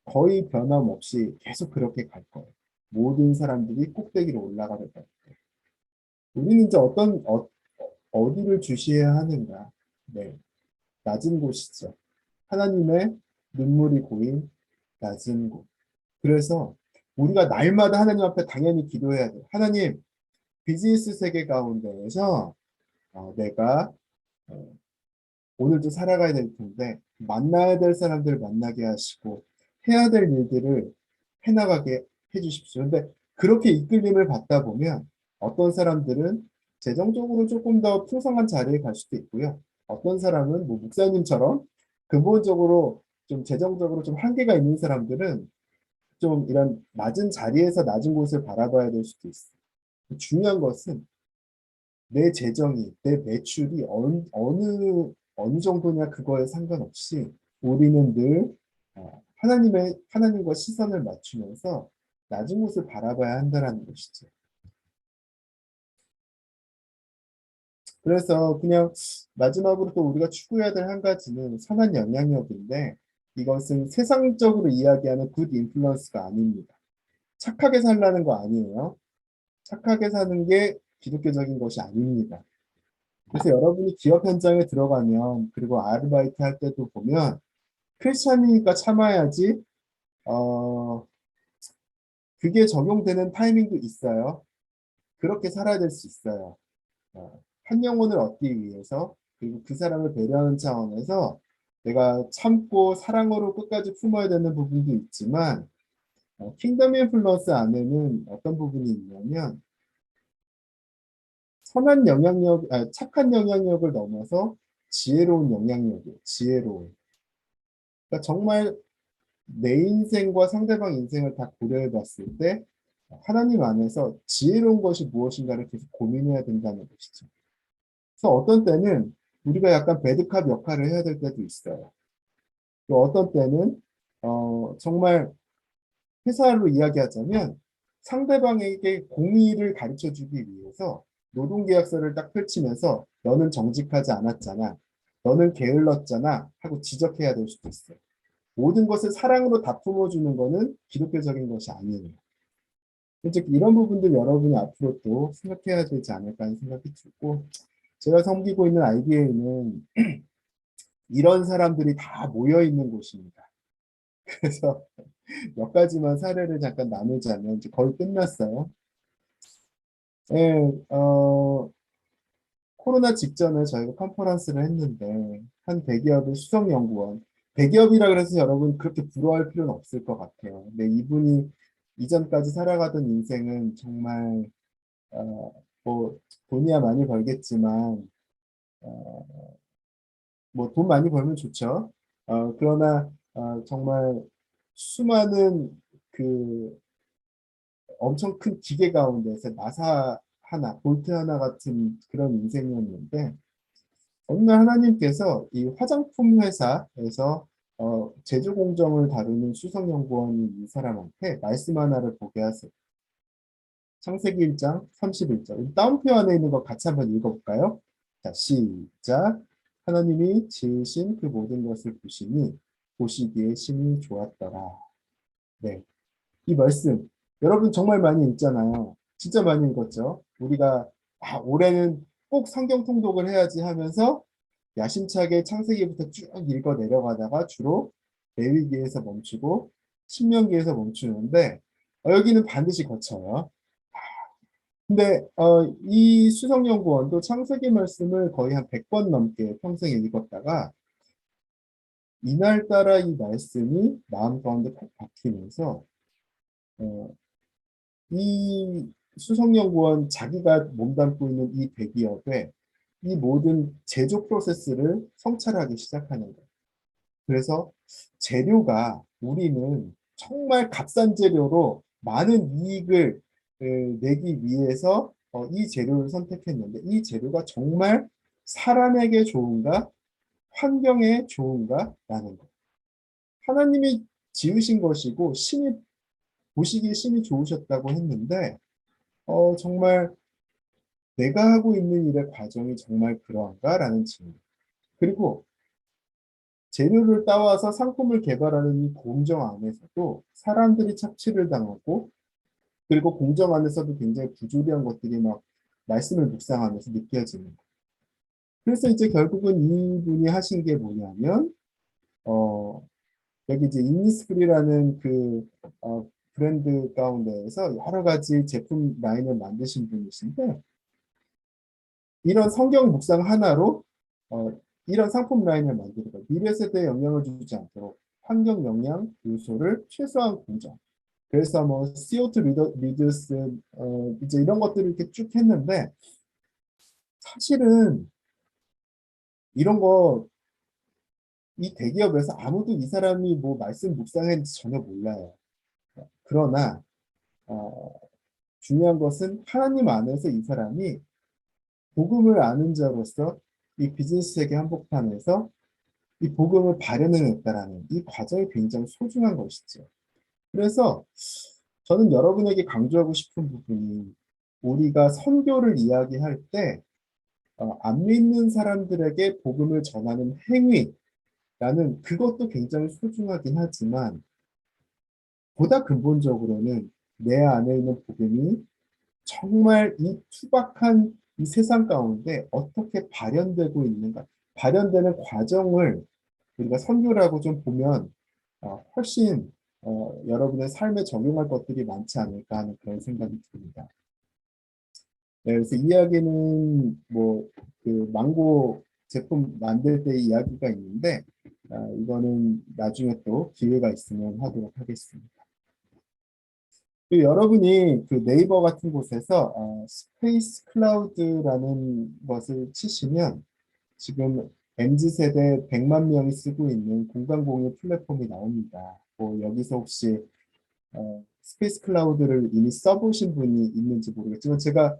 거의 변함없이 계속 그렇게 갈 거예요. 모든 사람들이 꼭대기로 올라가는 거예요. 우리는 이제 어디를 주시해야 하는가. 네. 낮은 곳이죠. 하나님의 눈물이 고인 낮은 곳. 그래서 우리가 날마다 하나님 앞에 당연히 기도해야 돼요. 하나님, 비즈니스 세계 가운데에서 내가 어, 오늘도 살아가야 될 텐데 만나야 될 사람들을 만나게 하시고 해야 될 일들을 해나가게 해주십시오. 근데 그렇게 이끌림을 받다 보면 어떤 사람들은 재정적으로 조금 더 풍성한 자리에 갈 수도 있고요. 어떤 사람은 뭐 목사님처럼 근본적으로 좀 재정적으로 좀 한계가 있는 사람들은 좀 이런 낮은 자리에서 낮은 곳을 바라봐야 될 수도 있어요. 중요한 것은 내 재정이, 내 매출이 어느 정도냐 그거에 상관없이 우리는 늘 하나님과 시선을 맞추면서 낮은 곳을 바라봐야 한다는 것이죠. 그래서 그냥 마지막으로 또 우리가 추구해야 될 한 가지는 선한 영향력인데 이것은 세상적으로 이야기하는 굿 인플루언스가 아닙니다. 착하게 살라는 거 아니에요. 착하게 사는 게 기독교적인 것이 아닙니다. 그래서 여러분이 기업 현장에 들어가면 그리고 아르바이트 할 때도 보면 크리스찬이니까 참아야지 그게 적용되는 타이밍도 있어요. 그렇게 살아야 될 수 있어요. 한 영혼을 얻기 위해서 그리고 그 사람을 배려하는 차원에서 내가 참고 사랑으로 끝까지 품어야 되는 부분도 있지만 킹덤 인플루언스 안에는 어떤 부분이 있냐면 착한 영향력을 넘어서 지혜로운 영향력이에요. 지혜로운. 그러니까 정말 내 인생과 상대방 인생을 다 고려해 봤을 때 하나님 안에서 지혜로운 것이 무엇인가를 계속 고민해야 된다는 것이죠. 그래서 어떤 때는 우리가 약간 배드캅 역할을 해야 될 때도 있어요. 또 어떤 때는 정말 회사로 이야기하자면 상대방에게 공의를 가르쳐 주기 위해서 노동계약서를 딱 펼치면서 너는 정직하지 않았잖아. 너는 게을렀잖아. 하고 지적해야 될 수도 있어요. 모든 것을 사랑으로 다 품어주는 것은 기독교적인 것이 아니에요. 즉 이런 부분들 여러분이 앞으로 또 생각해야 되지 않을까 하는 생각이 들고 제가 섬기고 있는 IBA는 이런 사람들이 다 모여 있는 곳입니다. 그래서 몇 가지만 사례를 잠깐 나누자면 이제 거의 끝났어요. 예, 코로나 직전에 저희가 컨퍼런스를 했는데 한 대기업의 수석연구원 대기업이라 그래서 여러분 그렇게 부러워할 필요는 없을 것 같아요. 근데 이분이 이전까지 살아가던 인생은 정말 뭐 돈이야 많이 벌겠지만 뭐 돈 많이 벌면 좋죠. 그러나 정말 수많은 그 엄청 큰 기계 가운데서 나사 하나, 볼트 하나 같은 그런 인생이었는데 어느 날 하나님께서 이 화장품 회사에서 제조 공정을 다루는 수석연구원이 이 사람한테 말씀 하나를 보게 하세요. 창세기 1장 31절. 다운표 안에 있는 거 같이 한번 읽어볼까요? 자, 시작. 하나님이 지으신 그 모든 것을 보시니 보시기에 심히 좋았더라. 네, 이 말씀 여러분 정말 많이 읽잖아요. 진짜 많이 읽었죠. 우리가 올해는 꼭 성경 통독을 해야지 하면서 야심차게 창세기부터 쭉 읽어 내려가다가 주로 레위기에서 멈추고 신명기에서 멈추는데 여기는 반드시 거쳐요. 근데 이 수석연구원도 창세기 말씀을 거의 한 100번 넘게 평생에 읽었다가 이날따라 이 말씀이 마음 가운데 콕 박히면서 어, 이 수석연구원 자기가 몸담고 있는 이 대기업에 이 모든 제조 프로세스를 성찰하기 시작하는 거예요. 그래서 재료가 우리는 정말 값싼 재료로 많은 이익을 내기 위해서 이 재료를 선택했는데 이 재료가 정말 사람에게 좋은가, 환경에 좋은가 라는 거. 하나님이 지으신 것이고 신이 보시기에 신이 좋으셨다고 했는데 정말 내가 하고 있는 일의 과정이 정말 그러한가? 라는 질문. 그리고 재료를 따와서 상품을 개발하는 이 공정 안에서도 사람들이 착취를 당하고 그리고 공정 안에서도 굉장히 부조리한 것들이 막 말씀을 묵상하면서 느껴지는 거예요. 그래서 이제 결국은 이분이 하신 게 뭐냐면, 어, 여기 이제 이니스프리라는 그 브랜드 가운데에서 여러 가지 제품 라인을 만드신 분이신데, 이런 성경 묵상 하나로 어, 이런 상품 라인을 만들고 미래 세대에 영향을 주지 않도록 환경 영향 요소를 최소한 공정. 그래서 뭐 CO2 리듀스 이제 이런 것들을 이렇게 쭉 했는데, 사실은 이런 거 이 대기업에서 아무도 이 사람이 뭐 말씀 묵상했는지 전혀 몰라요. 그러나 어, 중요한 것은 하나님 안에서 이 사람이 복음을 아는 자로서 이 비즈니스 세계 한복판에서 이 복음을 발현해냈다라는 이 과정이 굉장히 소중한 것이죠. 그래서 저는 여러분에게 강조하고 싶은 부분이, 우리가 선교를 이야기할 때 안 믿는 사람들에게 복음을 전하는 행위라는 그것도 굉장히 소중하긴 하지만, 보다 근본적으로는 내 안에 있는 복음이 정말 이 투박한 이 세상 가운데 어떻게 발현되고 있는가, 발현되는 과정을 우리가 선교라고 좀 보면 훨씬 여러분의 삶에 적용할 것들이 많지 않을까 하는 그런 생각이 듭니다. 네, 그래서 이야기는 뭐 그 망고 제품 만들 때 이야기가 있는데, 이거는 나중에 또 기회가 있으면 하도록 하겠습니다. 그 여러분이 그 네이버 같은 곳에서 스페이스 클라우드라는 것을 치시면 지금 MZ세대 100만 명이 쓰고 있는 공간 공유 플랫폼이 나옵니다. 뭐 여기서 혹시 스페이스 클라우드를 이미 써보신 분이 있는지 모르겠지만, 제가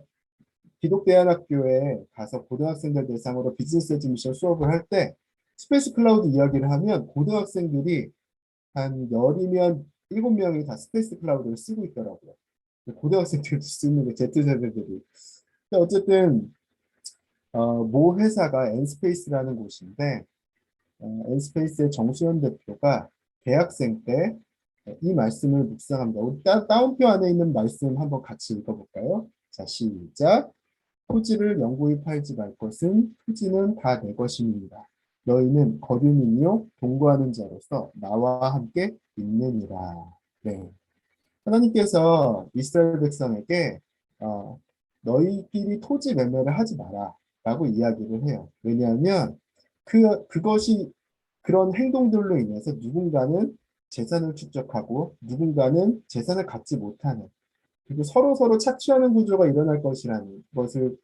기독대안학교에 가서 고등학생들 대상으로 비즈니스 에듀미션 수업을 할 때 스페이스 클라우드 이야기를 하면 고등학생들이 한 열이면 7명이 다 스페이스 클라우드를 쓰고 있더라고요. 고등학생들도 쓰는 게 Z세대들이. 어쨌든 모 회사가 N스페이스라는 곳인데, N스페이스의 정수현 대표가 대학생 때 이 말씀을 묵상합니다. 우리 다운표 안에 있는 말씀 한번 같이 읽어볼까요? 자, 시작. 토지를 영구히 팔지 말 것은 토지는 다 내 것임이니라. 너희는 거류민이요 동거하는 자로서 나와 함께 있느니라. 네. 하나님께서 이스라엘 백성에게 너희끼리 토지 매매를 하지 마라 라고 이야기를 해요. 왜냐하면 그것이 그런 행동들로 인해서 누군가는 재산을 축적하고 누군가는 재산을 갖지 못하는, 그리고 서로 착취하는 구조가 일어날 것이라는 것을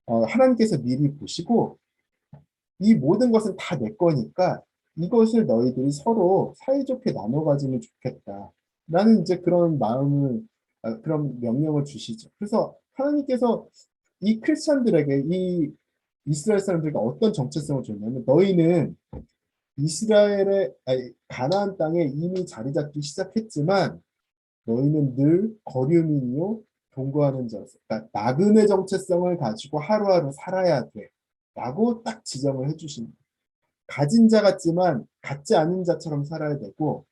하나님께서 미리 보시고, 이 모든 것은 다 내 거니까 이것을 너희들이 서로 사이좋게 나눠 가지면 좋겠다 라는 이제 그런 마음을, 그런 명령을 주시죠. 그래서 하나님께서 이 크리스찬들에게, 이 이스라엘 사람들에게 어떤 정체성을 줬냐면, 너희는 이스라엘의 아니, 가나안 땅에 이미 자리 잡기 시작했지만 너희는 늘 거류민이요 동거하는 자로서, 그러니까 나그네 정체성을 가지고 하루하루 살아야 돼 라고 딱 지정을 해주십니다. 가진 자 같지만 갖지 않은 자처럼 살아야 되고,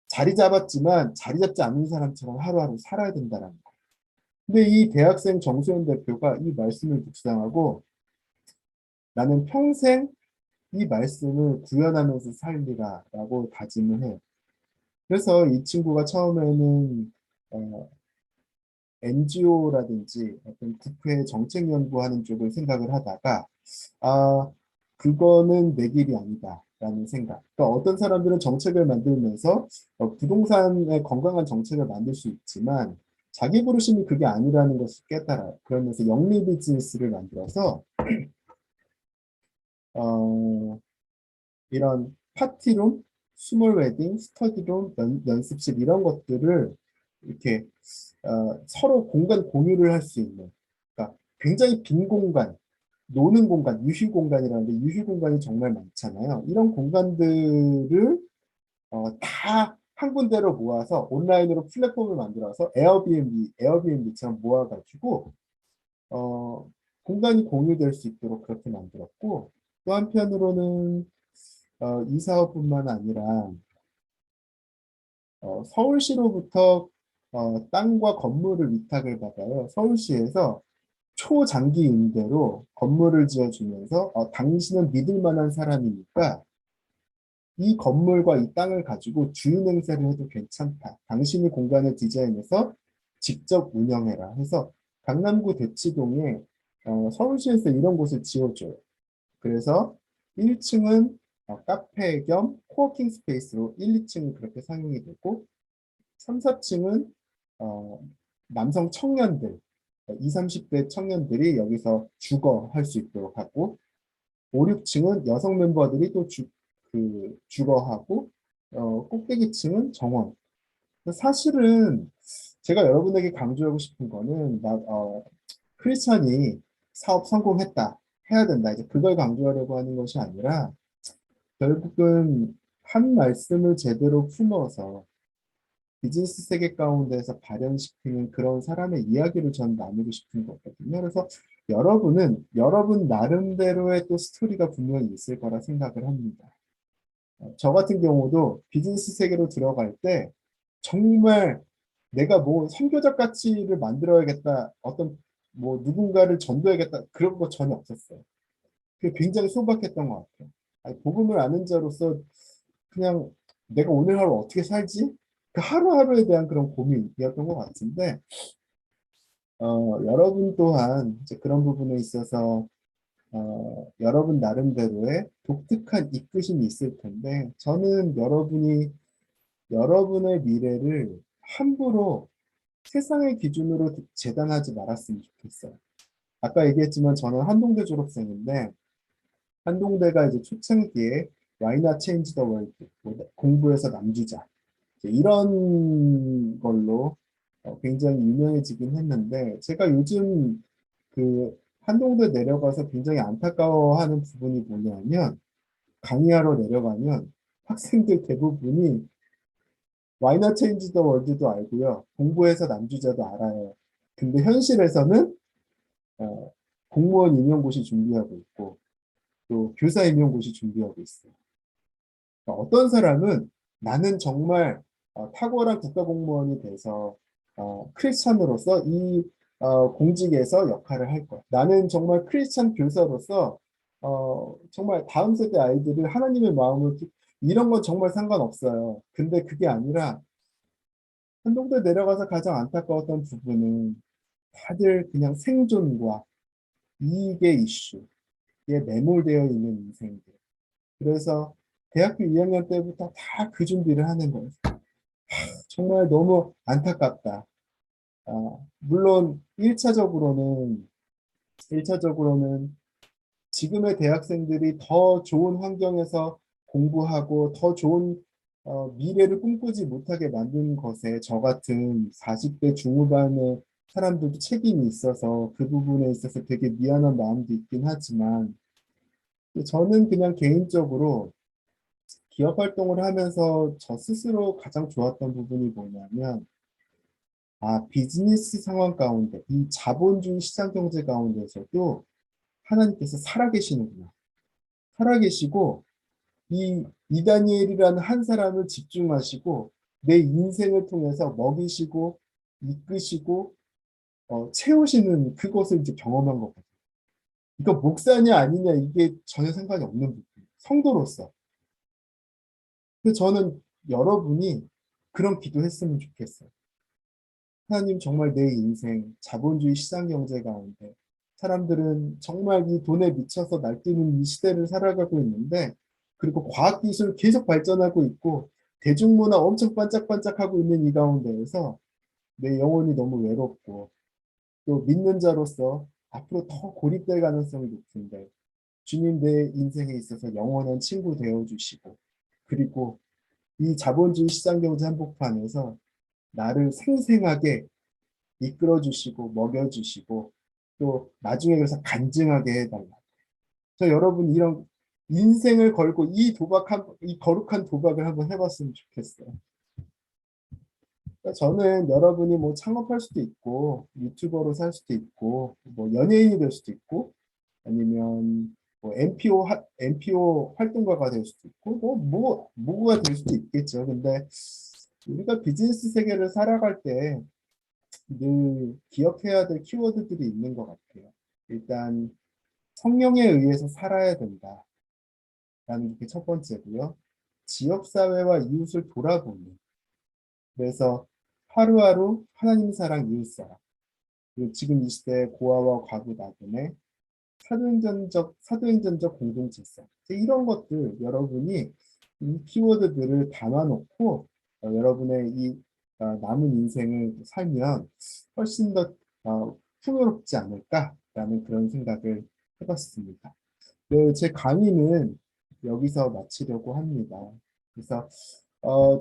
자리 잡았지만 자리 잡지 않는 사람처럼 하루하루 살아야 된다는 거예요. 근데 이 대학생 정수현 대표가 이 말씀을 묵상하고, 나는 평생 이 말씀을 구현하면서 살리라 라고 다짐을 해요. 그래서 이 친구가 처음에는 NGO라든지 어떤 국회 정책 연구하는 쪽을 생각을 하다가, 아, 그거는 내 길이 아니다 라는 생각. 그러니까 어떤 사람들은 정책을 만들면서 부동산의 건강한 정책을 만들 수 있지만 자기 부르심이 그게 아니라는 것을 깨달아요. 그러면서 영리 비즈니스를 만들어서 어, 이런 파티룸, 스몰 웨딩, 스터디룸, 연습실 이런 것들을 이렇게 서로 공간 공유를 할 수 있는, 그러니까 굉장히 빈 공간, 노는 공간, 유휴 공간이라는 게 유휴 공간이 정말 많잖아요. 이런 공간들을 다 한 군데로 모아서 온라인으로 플랫폼을 만들어서 에어비앤비처럼 모아가지고 공간이 공유될 수 있도록 그렇게 만들었고, 또 한편으로는 이 사업뿐만 아니라 서울시로부터 땅과 건물을 위탁을 받아요. 서울시에서 초장기 임대로 건물을 지어주면서 당신은 믿을 만한 사람이니까 이 건물과 이 땅을 가지고 주인 행세를 해도 괜찮다. 당신이 공간을 디자인해서 직접 운영해라 해서 강남구 대치동에 서울시에서 이런 곳을 지어줘요. 그래서 1층은 카페 겸 코워킹 스페이스로 1, 2층은 그렇게 사용이 되고 3, 4층은 남성 청년들, 20, 30대 청년들이 여기서 주거할 수 있도록 하고 5, 6층은 여성 멤버들이 또 주거하고 꼭대기층은 정원. 사실은 제가 여러분에게 강조하고 싶은 거는 크리스천이 사업 성공했다, 해야 된다. 이제 그걸 강조하려고 하는 것이 아니라 결국은 한 말씀을 제대로 품어서 비즈니스 세계 가운데서 발현시키는 그런 사람의 이야기를 전 나누고 싶은 거거든요. 그래서 여러분은 여러분 나름대로의 또 스토리가 분명히 있을 거라 생각을 합니다. 저 같은 경우도 비즈니스 세계로 들어갈 때 정말 내가 뭐 선교적 가치를 만들어야겠다, 어떤 뭐 누군가를 전도해야겠다 그런 거 전혀 없었어요. 그게 굉장히 소박했던 것 같아요. 아니, 복음을 아는 자로서 그냥 내가 오늘 하루 어떻게 살지? 그 하루하루에 대한 그런 고민이었던 것 같은데 여러분 또한 이제 그런 부분에 있어서 여러분 나름대로의 독특한 이끄심이 있을 텐데 저는 여러분이 여러분의 미래를 함부로 세상의 기준으로 재단하지 말았으면 좋겠어요. 아까 얘기했지만 저는 한동대 졸업생인데 한동대가 이제 초창기에 Why Not Change the World, 공부해서 남주자 이런 걸로 굉장히 유명해지긴 했는데 제가 요즘 그 한동대 내려가서 굉장히 안타까워하는 부분이 뭐냐면 강의하러 내려가면 학생들 대부분이 Why Not Change the World도 알고요. 공부해서 남주자도 알아요. 근데 현실에서는 어, 공무원 임용고시 준비하고 있고 또 교사 임용고시 준비하고 있어요. 어떤 사람은 나는 정말 탁월한 국가공무원이 돼서 크리스찬으로서 이 공직에서 역할을 할 거야. 나는 정말 크리스찬 교사로서 정말 다음 세대 아이들을 하나님의 마음을 이런 건 정말 상관없어요. 근데 그게 아니라 한동대 내려가서 가장 안타까웠던 부분은 다들 그냥 생존과 이익의 이슈에 매몰되어 있는 인생들. 그래서 대학교 2학년 때부터 다 그 준비를 하는 거예요. 정말 너무 안타깝다. 물론 1차적으로는 지금의 대학생들이 더 좋은 환경에서 공부하고 더 좋은 미래를 꿈꾸지 못하게 만든 것에 저 같은 40대 중후반의 사람들도 책임이 있어서 그 부분에 있어서 되게 미안한 마음도 있긴 하지만 저는 그냥 개인적으로 기업 활동을 하면서 저 스스로 가장 좋았던 부분이 뭐냐면 비즈니스 상황 가운데 이 자본주의 시장 경제 가운데서도 하나님께서 살아계시는구나. 살아계시고 이다니엘이라는 한 사람을 집중하시고 내 인생을 통해서 먹이시고 이끄시고 채우시는 그것을 이제 경험한 거거든요. 이거 목사냐 아니냐 이게 전혀 상관이 없는 부분. 성도로서. 그래서 저는 여러분이 그런 기도했으면 좋겠어요. 하나님 정말 내 인생 자본주의 시장 경제 가운데 사람들은 정말 이 돈에 미쳐서 날뛰는 이 시대를 살아가고 있는데 그리고 과학기술 계속 발전하고 있고 대중문화 엄청 반짝반짝하고 있는 이 가운데에서 내 영혼이 너무 외롭고 또 믿는 자로서 앞으로 더 고립될 가능성이 높은데 주님 내 인생에 있어서 영원한 친구 되어주시고 그리고 이 자본주의 시장 경제 한복판에서 나를 생생하게 이끌어 주시고 먹여 주시고 또 나중에 그래서 간증하게 해달라. 저 여러분 이런 인생을 걸고 이 거룩한 도박을 한번 해봤으면 좋겠어요. 그러니까 저는 여러분이 뭐 창업할 수도 있고 유튜버로 살 수도 있고 뭐 연예인이 될 수도 있고 아니면 뭐 NPO 활동가가 될 수도 있고 뭐가 될 수도 있겠죠. 근데 우리가 비즈니스 세계를 살아갈 때 늘 기억해야 될 키워드들이 있는 것 같아요. 일단 성령에 의해서 살아야 된다라는 게 첫 번째고요. 지역사회와 이웃을 돌아보는, 그래서 하루하루 하나님 사랑, 이웃 사랑, 그리고 지금 이 시대의 고아와 과부 나그네, 사도행전적 공동체성, 이런 것들 여러분이 이 키워드들을 담아놓고 여러분의 이 남은 인생을 살면 훨씬 더 풍요롭지 않을까라는 그런 생각을 해봤습니다. 네, 제 강의는 여기서 마치려고 합니다. 그래서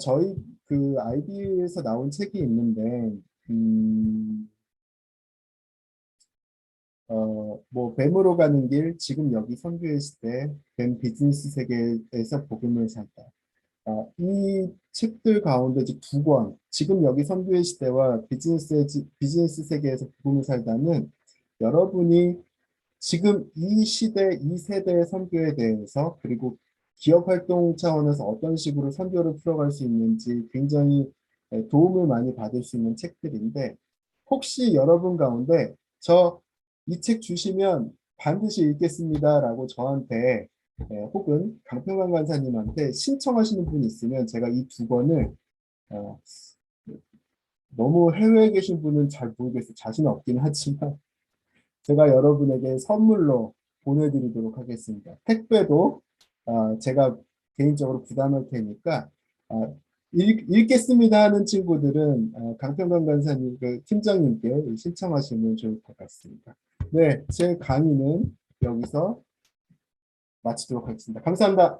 저희 그 아이디에서 나온 책이 있는데 음, 뭐 뱀으로 가는 길, 지금 여기 선교의 시대, 뱀 비즈니스 세계에서 복음을 살다. 이 책들 가운데 이제 두 권, 지금 여기 선교의 시대와 비즈니스 세계에서 복음을 살다는 여러분이 지금 이 시대, 이 세대의 선교에 대해서 그리고 기업 활동 차원에서 어떤 식으로 선교를 풀어갈 수 있는지 굉장히 도움을 많이 받을 수 있는 책들인데 혹시 여러분 가운데 저 이 책 주시면 반드시 읽겠습니다라고 저한테 혹은 강평강 간사님한테 신청하시는 분이 있으면 제가 이 두 권을 어, 너무 해외에 계신 분은 잘 모르겠어요. 자신 없긴 하지만 제가 여러분에게 선물로 보내드리도록 하겠습니다. 택배도 제가 개인적으로 부담할 테니까 읽겠습니다 하는 친구들은 강평강 간사님 그 팀장님께 신청하시면 좋을 것 같습니다. 네, 제 강의는 여기서 마치도록 하겠습니다. 감사합니다.